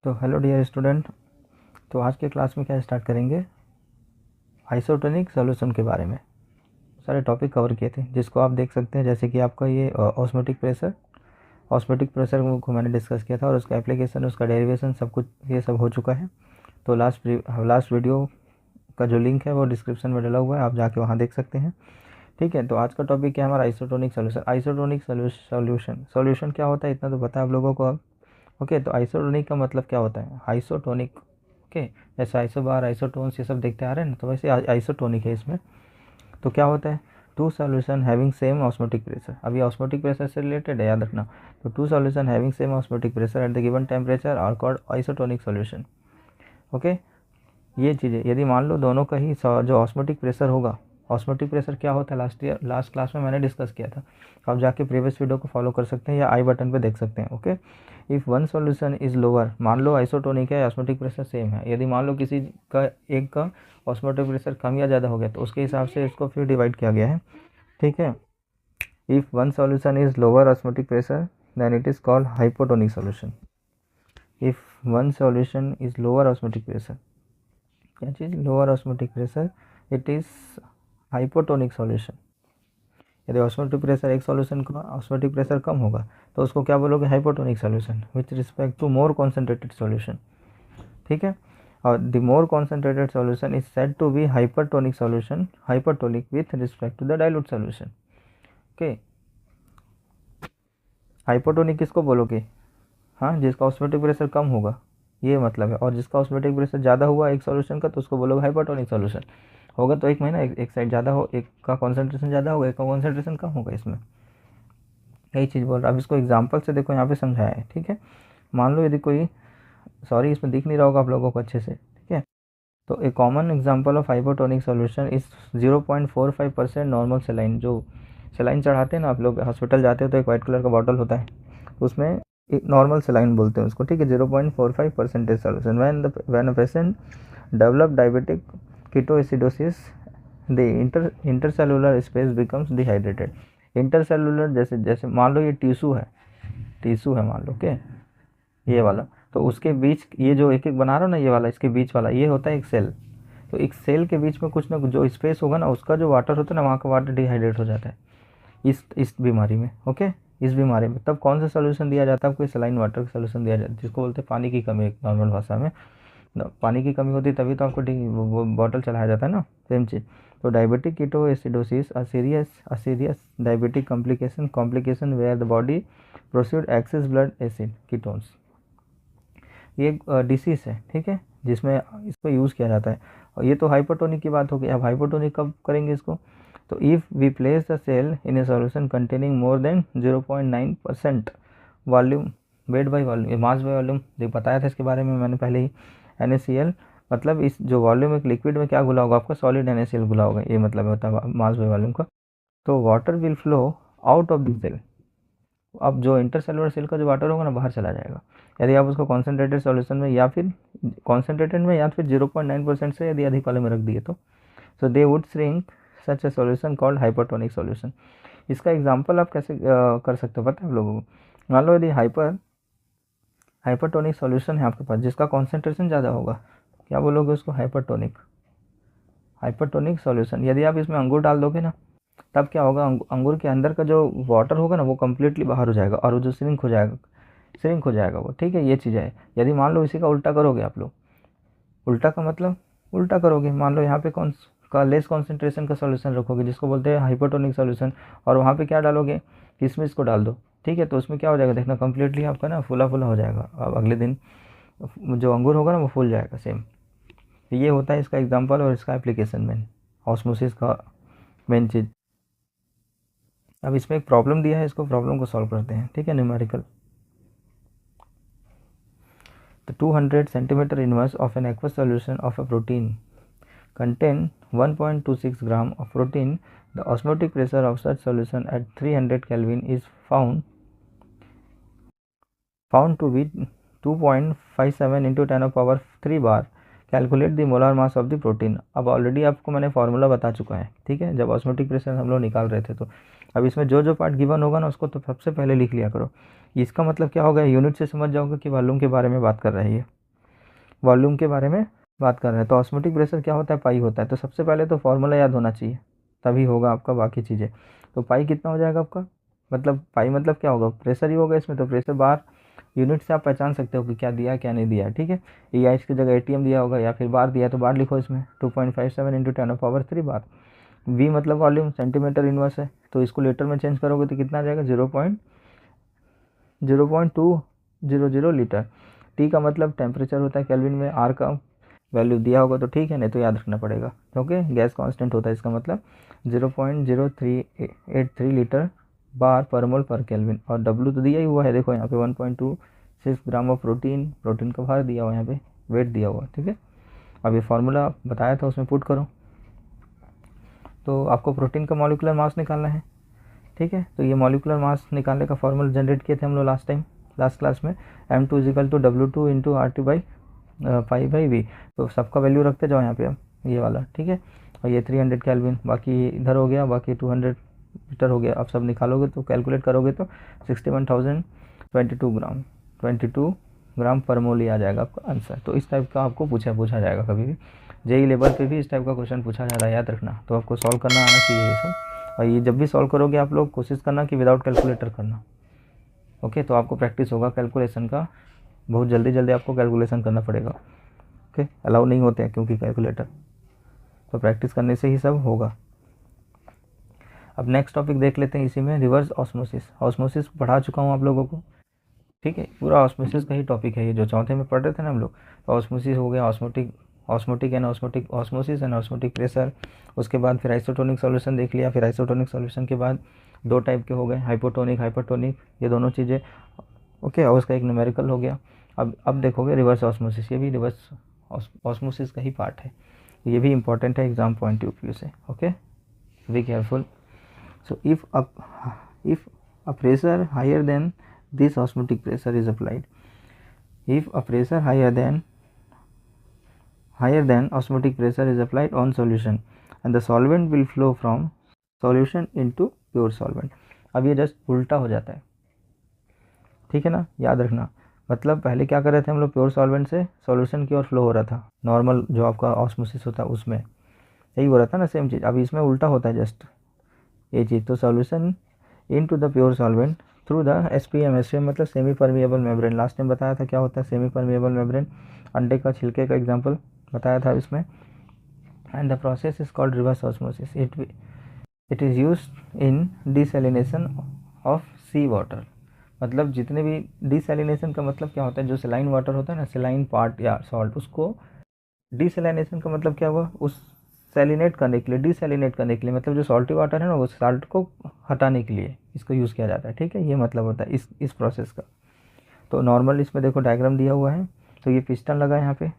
तो hello dear student. तो आज के क्लास में क्या स्टार्ट करेंगे, आइसोटोनिक सॉल्यूशन के बारे में सारे टॉपिक कवर किए थे, जिसको आप देख सकते हैं। जैसे कि आपका ये ऑस्मोटिक प्रेशर को मैंने डिस्कस किया था और उसका एप्लीकेशन, उसका डेरिवेशन, सब कुछ ये सब हो चुका है। तो लास्ट वीडियो का जो लिंक है वो डिस्क्रिप्शन में डला हुआ है, आप जाके वहाँ देख सकते हैं। ठीक है, तो आज का टॉपिक क्या है हमारा, आइसोटोनिक सॉल्यूशन। आइसोटोनिक सॉल्यूशन क्या होता है इतना तो पता है आप लोगों को अब। ओके, तो आइसोटोनिक का मतलब क्या होता है, आइसोटोनिक। ओके, जैसे आइसोबार, आइसोटोन्स ये सब देखते आ रहे हैं ना, तो वैसे आइसोटोनिक है इसमें। तो क्या होता है, two solution having same osmotic pressure. अभी ऑस्मोटिक प्रेशर से रिलेटेड है, याद रखना। तो two solution having same osmotic pressure at the given temperature are called isotonic solution. Okay, ये चीज़ें यदि मान लो दोनों का ही जो ऑस्मोटिक प्रेशर होगा, ऑस्मोटिक प्रेशर क्या होता है लास्ट क्लास में मैंने डिस्कस किया था। आप जाके प्रीवियस वीडियो को फॉलो कर सकते हैं या आई बटन पे देख सकते हैं। Okay, if one solution is lower, मान लो आइसोटोनिक है, ऑस्मोटिक प्रेशर सेम है, यदि मान लो किसी का एक का ऑस्मोटिक प्रेशर कम या ज़्यादा हो गया तो उसके हिसाब से इसको फिर डिवाइड किया गया है। ठीक है, if one solution is lower osmotic pressure then it is called hypotonic solution. If one solution is lower osmotic pressure, क्या चीज़, lower osmotic pressure, it is hypotonic solution. यदि ऑस्मोटिक प्रेशर एक सॉल्यूशन का ऑस्मोटिक प्रेशर कम होगा तो उसको क्या बोलोगे, hypotonic solution with respect to more concentrated solution. ठीक है, और the more concentrated solution is said to be hypertonic solution, hypertonic with respect to the dilute solution. Okay, hypotonic किसको बोलोगे, हाँ, जिसका ऑस्मोटिक प्रेशर कम होगा, ये मतलब है। और जिसका ऑस्मोटिक प्रेशर ज़्यादा हुआ एक सॉल्यूशन का तो उसको बोलोगे हाइपरटोनिक सॉल्यूशन। होगा तो एक महीना एक साइड ज़्यादा हो, एक का कॉन्सेंट्रेशन ज़्यादा होगा, एक का कॉन्सेंट्रेशन कम होगा, इसमें यही चीज़ बोल रहा है। अब इसको एग्जाम्पल से देखो, यहाँ पे समझाया है। ठीक है, मान लो यदि कोई, सॉरी इसमें दिख नहीं रहा होगा आप लोगों को अच्छे से। ठीक है, तो a common example of hypotonic solution is 0.45% normal saline. जो सेलाइन चढ़ाते हैं ना आप लोग, हॉस्पिटल जाते हो तो एक वाइट कलर का बॉटल होता है, उसमें एक नॉर्मल सेलाइन बोलते हैं उसको। ठीक है, 0.45% solution when a patient develop diabetic ketoacidosis the intercellular space becomes dehydrated. Intercellular जैसे जैसे मान लो ये टिश्यू है मान लो, ओके, ये वाला, तो उसके बीच ये जो एक एक बना रहा हूँ ना, ये वाला, इसके बीच वाला ये होता है एक सेल। तो एक सेल के बीच में कुछ ना कुछ जो स्पेस होगा ना, उसका जो वाटर होता है ना, वहाँ का वाटर डिहाइड्रेट हो जाता है इस बीमारी में। ओके, इस बीमारी में तब कौन सा सोल्यूशन दिया जाता है आपको, सलाइन वाटर का सोल्यूशन दिया जाता है, जिसको बोलते हैं पानी की कमी। नॉर्मल भाषा में पानी की कमी होती है तभी तो आपको वो बॉटल चलाया जाता है ना, सेम चीज़। तो diabetic ketoacidosis a serious diabetic complication where the body produce excess blood acid ketones. ये एक डिसीज़ है, ठीक है, जिसमें इसको यूज़ किया जाता है। और ये तो हाइपोटोनिक की बात हो गई। अब हाइपोटोनिक कब करेंगे इसको, तो if we place the cell in a solution containing more than 0.9% volume, weight by volume, mass by volume, जो बताया था इसके बारे में मैंने पहले ही। NaCl मतलब इस जो वॉल्यूम एक लिक्विड में क्या घुला होगा आपका, सॉलिड NaCl घुला होगा, ये मतलब होता है मास बाई वॉल्यूम का। तो water will flow out of the cell. अब जो इंटरसेलुलर सेल का जो वाटर होगा ना, बाहर चला जाएगा। यदि आप उसको कॉन्सेंट्रेटेड सॉल्यूशन में या फिर 0.9% से यदि अधिक वाले में रख दिए तो so they would shrink such a solution called hypertonic solution. इसका एग्जांपल आप कैसे कर सकते हो पता है आप लोगों को। मान लो यदि हाइपरटोनिक सॉल्यूशन है आपके पास, जिसका कॉन्सेंट्रेशन ज़्यादा होगा, क्या बोलोगे उसको, हाइपरटोनिक सॉल्यूशन। यदि आप इसमें अंगूर डाल दोगे ना, तब क्या होगा, अंगूर के अंदर का जो वाटर होगा ना वो कम्प्लीटली बाहर हो जाएगा और वो जो श्रिंक हो जाएगा वो। ठीक है, ये चीज़ है। यदि मान लो इसी का उल्टा करोगे आप लोग, उल्टा का मतलब उल्टा करोगे, मान लो यहाँ पे कौन का लेस कॉन्सेंट्रेशन का सॉल्यूशन रखोगे, जिसको बोलते हैं हाइपोटोनिक सॉल्यूशन, और वहाँ पे क्या डालोगे, किशमिश को डाल दो। ठीक है, तो उसमें क्या हो जाएगा, देखना कम्प्लीटली आपका ना फुला हो जाएगा। अब अगले दिन जो अंगूर होगा ना वो फूल जाएगा सेम। ये होता है इसका एग्जाम्पल और इसका एप्लीकेशन में ऑस्मोसिस का मेन चीज़। अब इसमें एक प्रॉब्लम दिया है, इसको प्रॉब्लम को सॉल्व करते हैं। ठीक है, numerical. The 200 centimeter inverse of an aqueous solution of a protein contain 1.26 gram of protein. The osmotic pressure of such solution at 300 Kelvin is found to be 2.57 into 10 of power 3 bar. Calculate the molar mass of the protein. अब already आपको मैंने formula बता चुका है, ठीक है, जब osmotic pressure हम लोग निकाल रहे थे। तो अब इसमें जो जो पार्ट गिवन होगा ना उसको तो सबसे पहले लिख लिया करो। इसका मतलब क्या होगा, यूनिट से समझ जाओगे कि वॉल्यूम के बारे में बात कर रही है, वॉल्यूम के बारे में बात कर रहे हैं। तो ऑस्मोटिक प्रेशर क्या होता है, पाई होता है। तो सबसे पहले तो फॉर्मूला याद होना चाहिए, तभी होगा आपका बाकी चीज़ें। तो पाई कितना हो जाएगा आपका, मतलब पाई मतलब क्या होगा, प्रेशर ही होगा इसमें। तो प्रेशर बार यूनिट से आप पहचान सकते हो कि क्या दिया है क्या नहीं दिया है, ठीक है। या इसकी जगह एटीएम दिया होगा या फिर बार दिया है तो बार लिखो इसमें, 2.57 इंटू 10⁻³ बार। वी मतलब वॉल्यूम, सेंटीमीटर इनवर्स है, तो इसको लीटर में चेंज करोगे तो कितना आ जाएगा, 0.0200 लीटर। टी का मतलब टेम्परेचर होता है केल्विन में, आर का वैल्यू दिया होगा तो ठीक है, नहीं तो याद रखना पड़ेगा क्योंकि गैस कांस्टेंट होता है। इसका मतलब 0.0383 लीटर बार पर मोल पर केल्विन। और डब्ल्यू तो दिया ही हुआ है, देखो यहाँ पे 1.26 ग्राम ऑफ प्रोटीन, प्रोटीन का भार दिया हुआ है, यहाँ पे वेट दिया हुआ है, ठीक है। अब ये फार्मूला बताया था उसमें पुट करो, तो आपको प्रोटीन का मॉलिक्यूलर मास निकालना है, ठीक है। तो ये मॉलिक्यूलर मास निकालने का फॉर्मूला जनरेट किए थे हम लोग लास्ट क्लास में, m2 = W2 इंटू RT/5/V। तो सबका वैल्यू रखते जाओ यहाँ पे अब, ये वाला, ठीक है। और ये 300 केल्विन, बाकी इधर हो गया, बाकी 200 लीटर हो गया। अब सब निकालोगे तो कैलकुलेट करोगे तो 22 ग्राम पर मोल ही आ जाएगा आपका आंसर। तो इस टाइप का आपको पूछा जाएगा कभी भी, जेई लेवल पे भी इस टाइप का क्वेश्चन पूछा जा रहा है, याद रखना। तो आपको सॉल्व करना आना चाहिए ये सब। और ये जब भी सॉल्व करोगे आप लोग कोशिश करना कि विदाउट कैलकुलेटर करना, ओके। तो आपको प्रैक्टिस होगा कैलकुलेशन का, बहुत जल्दी आपको कैलकुलेशन करना पड़ेगा, ओके। अलाउ नहीं होते हैं क्योंकि कैलकुलेटर, तो प्रैक्टिस करने से ही सब होगा। अब नेक्स्ट टॉपिक देख लेते हैं इसी में, रिवर्स ऑस्मोसिस। ऑस्मोसिस पढ़ा चुका हूँ आप लोगों को, ठीक है। पूरा ऑस्मोसिस का ही टॉपिक है ये, जो चौथे में पढ़ रहे थे ना हम लोग। तो ऑस्मोसिस हो गया, osmotic and osmosis and osmotic pressure. उसके बाद फिर आइसोटोनिक सॉल्यूशन देख लिया। फिर आइसोटोनिक सॉल्यूशन के बाद दो टाइप के हो गए, हाइपोटोनिक, हाइपरटोनिक, ये दोनों चीज़ें, ओके। और उसका एक न्यूमेरिकल हो गया। अब देखोगे रिवर्स ऑस्मोसिस, ये भी रिवर्स ऑस्मोसिस का ही पार्ट है, ये भी इंपॉर्टेंट है एग्जाम पॉइंट ऑफ व्यू से, okay. Be careful. So if a pressure higher than this osmotic pressure is applied, if a pressure higher than osmotic pressure is applied on solution and the solvent will flow from solution into pure solvent। अब ये just उल्टा हो जाता है, ठीक है ना, याद रखना। मतलब पहले क्या कर रहे थे हम लोग, प्योर सॉल्वेंट से सॉल्यूशन की ओर फ्लो हो रहा था, नॉर्मल जो आपका ऑस्मोसिस होता है उसमें यही हो रहा था ना, सेम चीज़। अभी इसमें उल्टा होता है जस्ट ये चीज़। तो solution into the pure solvent through the SPM मतलब semi permeable membrane. Last time बताया था क्या होता है सेमी परमिएबल मेम्ब्रेन, अंडे का छिलके का एग्जांपल बताया था इसमें। And the process is called reverse osmosis. It is used in desalination of sea water. मतलब जितने भी डिसैलिनेशन का मतलब क्या होता है, जो सेलाइन वाटर होता है ना, सेलाइन पार्ट या सॉल्ट, उसको डिसैलिनेशन का मतलब क्या हुआ, उस सैलिनेट करने के लिए, डिसैलिनेट करने के लिए, मतलब जो सॉल्टी वाटर है ना वो साल्ट को हटाने के लिए इसको यूज़ किया जाता है, ठीक है। ये मतलब होता है इस प्रोसेस का। तो नॉर्मल इसमें देखो डायग्राम दिया हुआ है, तो ये पिस्टन लगा है यहाँ पे,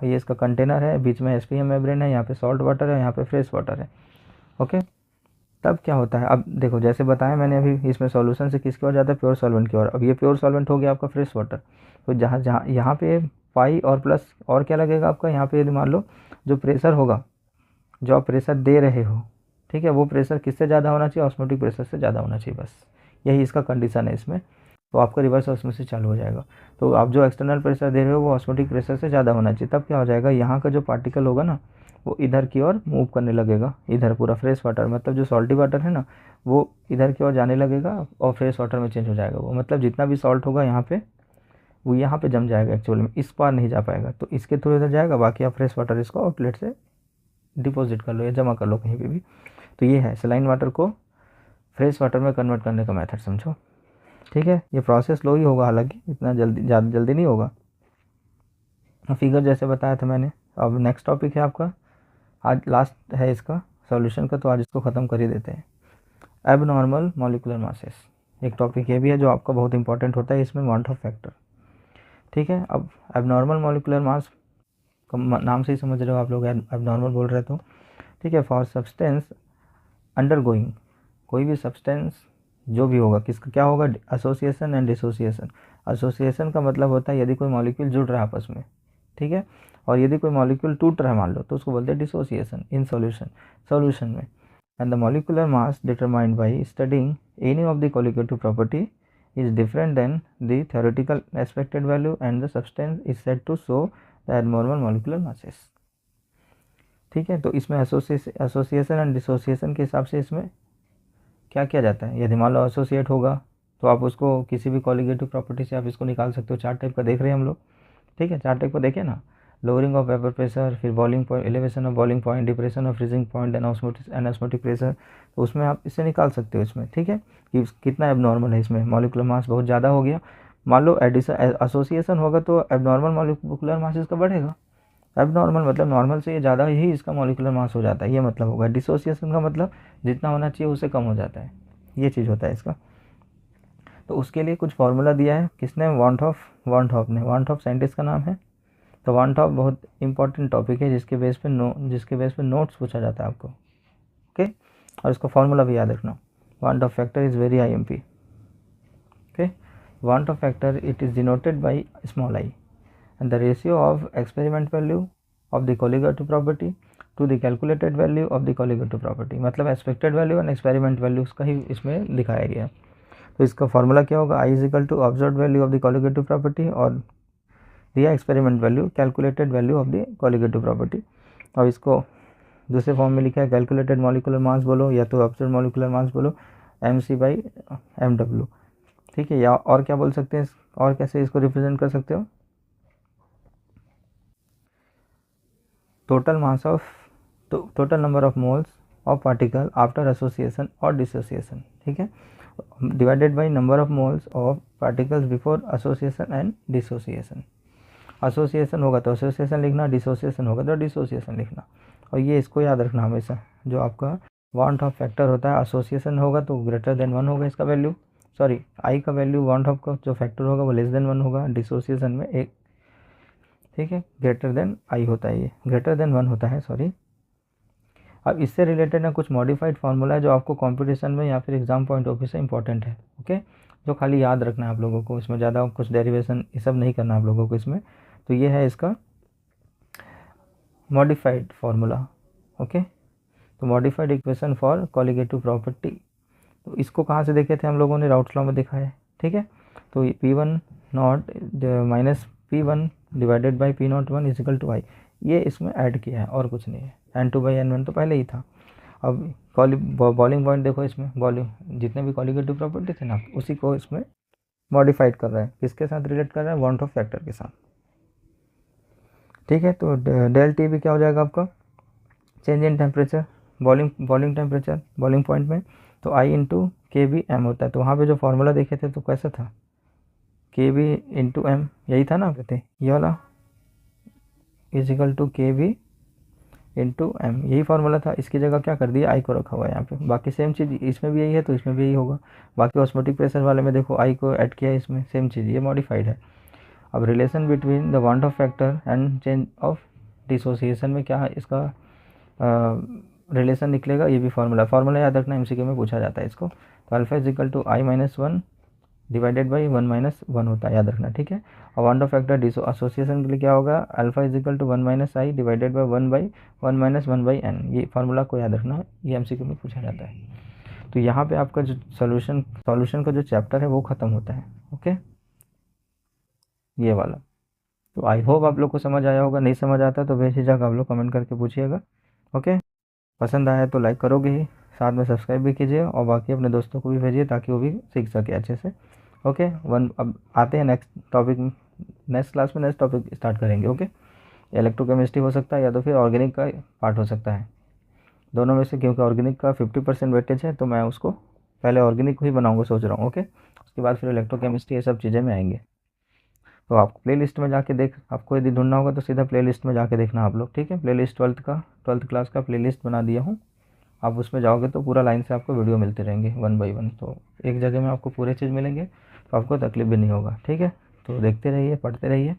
ये इसका कंटेनर है, बीच में SPM मेम्ब्रेन है, यहाँ पे सॉल्ट वाटर है, यहाँ पे फ्रेश वाटर है, ओके। तब क्या होता है, अब देखो जैसे बताया मैंने अभी, इसमें सॉल्यूशन से किसकी ओर जाता है, प्योर सॉल्वेंट की ओर। अब ये प्योर सॉल्वेंट हो गया आपका फ्रेश वाटर। तो जहाँ यहाँ पे पाई और प्लस और क्या लगेगा आपका, यहाँ पे यदि मान लो जो प्रेशर होगा, जो आप प्रेशर दे रहे हो, ठीक है, वो प्रेशर किससे ज़्यादा होना चाहिए, ऑस्मोटिक प्रेशर से ज़्यादा होना चाहिए, बस यही इसका कंडीशन है इसमें। तो आपका रिवर्स ऑस्मोसिस चालू हो जाएगा। तो आप जो एक्सटर्नल प्रेशर दे रहे हो वो ऑस्मोटिक प्रेशर से ज़्यादा होना चाहिए। तब क्या हो जाएगा, यहाँ का जो पार्टिकल होगा ना वो इधर की ओर मूव करने लगेगा, इधर पूरा फ्रेश वाटर, मतलब जो सॉल्टी वाटर है ना वो इधर की ओर जाने लगेगा और फ्रेश वाटर में चेंज हो जाएगा वो। मतलब जितना भी सॉल्ट होगा यहाँ पे वो यहाँ पे जम जाएगा एक्चुअली में, इस पार नहीं जा पाएगा, तो इसके थ्रू इधर जाएगा, बाकी आप फ्रेश वाटर इसको आउटलेट से डिपॉजिट कर लो या जमा कर लो कहीं पे भी। तो ये है सलाइन वाटर को फ्रेश वाटर में कन्वर्ट करने का मेथड, समझो, ठीक है। ये प्रोसेस स्लो ही होगा, हालांकि इतना ज़्यादा जल्दी नहीं होगा, फिगर जैसे बताया था मैंने। अब नेक्स्ट टॉपिक है आपका, आज लास्ट है इसका सॉल्यूशन का, तो आज इसको ख़त्म कर ही देते हैं। एबनॉर्मल मॉलिक्यूलर मासेस, एक टॉपिक ये भी है जो आपका बहुत इंपॉर्टेंट होता है, इसमें वांट ऑफ फैक्टर, ठीक है। अब एबनॉर्मल मॉलिक्यूलर मास नाम से ही समझ रहे हो आप लोग, एबनॉर्मल बोल रहे तो, ठीक है। फॉर सब्सटेंस अंडरगोइंग, कोई भी सब्सटेंस जो भी होगा किसका क्या होगा, एसोसिएशन एंड डिसोसिएशन। एसोसिएशन का मतलब होता है यदि कोई मॉलिक्यूल जुड़ रहा है आपस में, ठीक है, और यदि कोई मॉलिक्यूल टूट रहा है मान लो, तो उसको बोलते हैं डिसोसिएशन इन सॉल्यूशन में। And the molecular mass determined by studying any of the colligative property is different than the theoretical expected value and the substance is said to show the abnormal molecular masses। ठीक है, तो इसमें association and dissociation के हिसाब से इसमें क्या किया जाता है। यदि मान लो एसोसिएट होगा तो आप उसको किसी भी कॉलिगेटिव प्रॉपर्टी से आप इसको निकाल सकते हो। 4 टाइप का देख रहे हैं हम लोग, ठीक है, 4 टाइप को देखें ना, लोअरिंग ऑफ वेपर प्रेशर, फिर boiling point, elevation of boiling point, depression of freezing point, then an osmotic pressure, तो उसमें आप इससे निकाल सकते हो इसमें, ठीक है, कि कितना एबनॉर्मल है इसमें, मॉलिकुलर मास बहुत ज़्यादा हो गया। मान लो एसोसिएशन होगा तो एबनॉर्मल मॉलिकुलर मास इसका बढ़ेगा। एबनॉर्मल मतलब नॉर्मल से ये ज़्यादा ही इसका मॉलिकुलर मास हो जाता है, ये मतलब होगा। डिसोसिएशन का मतलब जितना होना चाहिए उससे कम हो जाता है, ये चीज़ होता है इसका। तो उसके लिए कुछ फार्मूला दिया है, किसने, वांटॉफ ने। वांटॉफ साइंटिस्ट का नाम है। तो वांटॉफ बहुत इंपॉर्टेंट टॉपिक है जिसके बेस पे नोट्स पूछा जाता है आपको, ओके। और इसको फार्मूला भी याद रखना। Van't Hoff factor is very IMP, okay. Van't Hoff factor it is denoted by small i and the ratio of experiment value of the colligative property to the calculated value of the colligative property, मतलब expected value and experiment values का ही इसमें दिखाया गया है। तो इसका formula क्या होगा, I is equal to observed value of the colligative property और दिया experiment value, calculated value of the colligative property. और इसको दूसरे फॉर्म में लिखा है कैलकुलेटेड मॉलिकुलर मास बोलो या तो ऑब्जर्व मॉलिकुलर मास बोलो, mc/mw, ठीक है। या और क्या बोल सकते हैं, और कैसे इसको रिप्रेजेंट कर सकते हो, total mass of total number of moles of particle after association और डिसोसिएशन, ठीक है, divided by number of moles of particles before association and dissociation. Association होगा तो एसोसिएशन लिखना, डिसोसिएशन होगा तो डिसोसिएशन लिखना। और ये इसको याद रखना हमेशा, जो आपका वांट ऑफ फैक्टर होता है, एसोसिएशन होगा तो ग्रेटर देन 1 होगा इसका वैल्यू, सॉरी आई का वैल्यू वांट ऑफ का जो फैक्टर होगा वो लेस देन 1 होगा, डिसोसिएशन में 1, ठीक है, ग्रेटर देन आई होता है, ये ग्रेटर देन 1 होता है, सॉरी। अब इससे रिलेटेड ना कुछ मॉडिफाइड फार्मूला है जो आपको कंपटीशन में या फिर एग्जाम पॉइंट ऑफ व्यू से इंपॉर्टेंट है, ओके, जो खाली याद रखना है आप लोगों को, इसमें ज़्यादा कुछ डेरिवेशन ये सब नहीं करना आप लोगों को इसमें। तो ये है इसका मॉडिफाइड फार्मूला, ओके। तो modified equation for colligative property, तो इसको कहाँ से देखे थे हम लोगों ने, राउट्स लॉ में देखा है, ठीक है। तो P1 not minus P1 divided by P01 is equal to i, ये इसमें ऐड किया है और कुछ नहीं है। N2/N1 तो पहले ही था। अब बॉइलिंग पॉइंट देखो, इसमें बॉइलिंग जितने भी कॉलिगेटिव प्रॉपर्टी थे ना उसी को इसमें मॉडिफाइड कर रहा है, किसके साथ रिलेट कर रहा है, वांट ऑफ फैक्टर के साथ, ठीक है। तो डेल टी भी क्या हो जाएगा आपका, change in temperature, boiling temperature boiling point में, तो I इंटू KB/m होता है। तो वहाँ पे जो फार्मूला देखे थे तो कैसा था, KB/m, यही था ना, कहते ये वाला इज इक्वल टू KB/m, यही फार्मूला था। इसकी जगह क्या कर दिया, I को रखा हुआ है यहाँ पे। बाकी सेम चीज़ इसमें भी यही है तो इसमें भी यही होगा। बाकी ऑस्मोटिक प्रेशर वाले में देखो I को ऐड किया है इसमें, सेम चीज़, ये मॉडिफाइड है। अब relation between the want of factor and change of dissociation में क्या है इसका रिलेशन निकलेगा, ये भी फार्मूला याद रखना, MCQ में पूछा जाता है इसको। तो alpha is equal to I-1 divided by 1 - 1 होता है, याद रखना, ठीक है। और वांट ऑफ फैक्टर एसोसिएशन के लिए क्या होगा, alpha is equal to 1 - I divided by 1/1 - 1/n, ये फार्मूला को याद रखना, ये MCQ में पूछा जाता है। तो यहाँ पे आपका जो सॉल्यूशन का जो चैप्टर है वो ख़त्म होता है, ओके, ये वाला। तो आई होप आप लोग को समझ आया होगा, नहीं समझ आता तो बेझिझक आप लोग कमेंट करके पूछिएगा, ओके। पसंद आया तो लाइक करोगे ही, साथ में सब्सक्राइब भी कीजिए और बाकी अपने दोस्तों को भी भेजिए ताकि वो भी सीख सके अच्छे से, ओके। अब आते हैं नेक्स्ट क्लास में नेक्स्ट टॉपिक स्टार्ट करेंगे, ओके। इलेक्ट्रोकेमिस्ट्री हो सकता है या तो फिर ऑर्गेनिक का पार्ट हो सकता है, दोनों में से, क्योंकि ऑर्गेनिक का 50% वेटेज है तो मैं उसको पहले ऑर्गेनिक ही बनाऊँगा सोच रहा हूँ, ओके। उसके बाद फिर इलेक्ट्रोकेमिस्ट्री ये सब चीज़ें में आएंगे। तो आप प्लेलिस्ट में जाके आपको यदि ढूंढना होगा तो सीधा प्लेलिस्ट में जाके देखना आप लोग, ठीक है। प्लेलिस्ट 12th क्लास का प्लेलिस्ट बना दिया हूँ, आप उसमें जाओगे तो पूरा लाइन से आपको वीडियो मिलते रहेंगे 1 बाई 1, तो एक जगह में आपको पूरे चीज़ मिलेंगे तो आपको तकलीफ भी नहीं होगा, ठीक है। तो देखते रहिए, पढ़ते रहिए,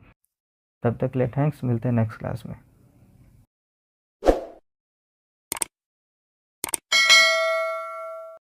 तब तक के लिए थैंक्स, मिलते हैं नेक्स्ट क्लास में।